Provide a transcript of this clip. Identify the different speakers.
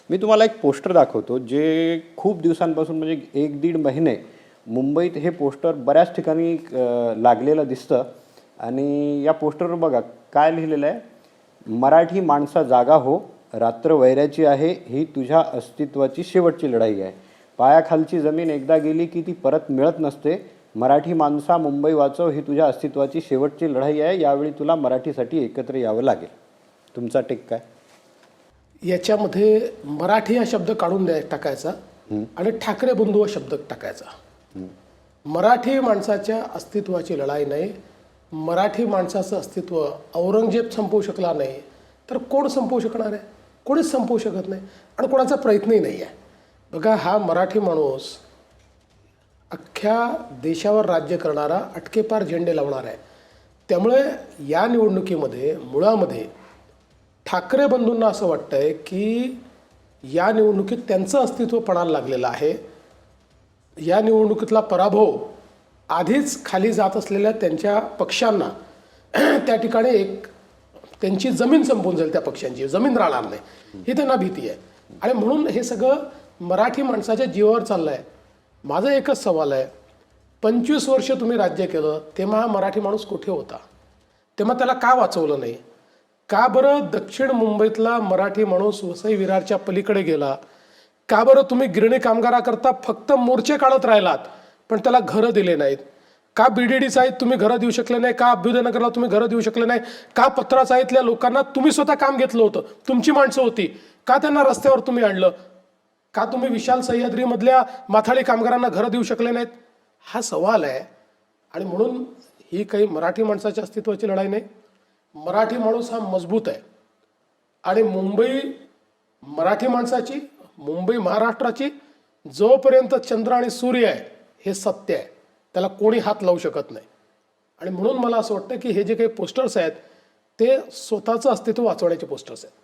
Speaker 1: मी तुम्हाला एक पोस्टर दाखवतो जे खूप दिवसांपासून म्हणजे 1-1.5 महिने मुंबईत हे पोस्टर बऱ्याच ठिकाणी लागलेलं दिसतं आणि या पोस्टरवर बघा काय लिहिलेलं आहे, मराठी माणसा जागा हो, रात्र वैऱ्याची आहे, ही तुझ्या अस्तित्वाची शेवटची लढाई आहे. पायाखालची जमीन एकदा गेली की ती परत मिळत नसते. मराठी माणसा मुंबई वाचव, ही तुझ्या अस्तित्वाची शेवटची लढाई आहे. यावेळी तुला मराठीसाठी एकत्र यावं लागेल. तुमचा टेक काय?
Speaker 2: याच्यामध्ये मराठी हा शब्द काढून टाकायचा आणि ठाकरे बंधू हा शब्द टाकायचा. मराठी माणसाच्या अस्तित्वाची लढाई नाही. मराठी माणसाचं अस्तित्व औरंगजेब संपवू शकला नाही तर कोण संपवू शकणार आहे? कोणीच संपवू शकत नाही आणि कोणाचा प्रयत्नही नाही आहे. बघा, हा मराठी माणूस अख्ख्या देशावर राज्य करणारा, अटकेपार झेंडे लावणार आहे. त्यामुळे या निवडणुकीमध्ये मुळामध्ये ठाकरे बंधूंना असं वाटतंय की या निवडणुकीत त्यांचं अस्तित्व पणाला लागलेलं आहे. या निवडणुकीतला पराभव आधीच खाली जात असलेल्या त्यांच्या पक्षांना त्या ठिकाणी एक त्यांची जमीन संपून जाईल, त्या पक्षांची जमीन राहणार नाही ही त्यांना भीती आहे. आणि म्हणून हे सगळं मराठी माणसाच्या जीवावर चाललं आहे. माझा एकच सवाल आहे, 25 वर्ष तुम्ही राज्य केलं तेव्हा हा मराठी माणूस कुठे होता? तेव्हा त्याला का वाचवलं नाही? का बरं दक्षिण मुंबईतला मराठी माणूस वसई विरारच्या पलीकडे गेला? का बरं तुम्ही गिरणी कामगाराकरता फक्त मोर्चे काढत राहिलात पण त्याला घरं दिले नाहीत? का BDD चाळीत तुम्ही घरं देऊ शकले नाही? का अभ्युदयनगरला तुम्ही घरं देऊ शकले नाही? का पत्रा चाळीतल्या लोकांना तुम्ही स्वतः काम घेतलं होतं, तुमची माणसं होती, का त्यांना रस्त्यावर तुम्ही आणलं? का तुम्ही विशाल सह्याद्रीमधल्या माथाडी कामगारांना घरं देऊ शकले नाहीत? हा सवाल आहे. आणि म्हणून ही काही मराठी माणसाच्या अस्तित्वाची लढाई नाही. मराठी माणूस हा मजबूत आहे आणि मुंबई मराठी माणसाची, मुंबई महाराष्ट्राची, जोपर्यंत चंद्र आणि सूर्य आहे हे सत्य आहे, त्याला कोणी हात लावू शकत नाही. आणि म्हणून मला असं वाटतं की हे जे काही पोस्टर्स आहेत ते स्वतःचं अस्तित्व वाचवण्याचे पोस्टर्स आहेत.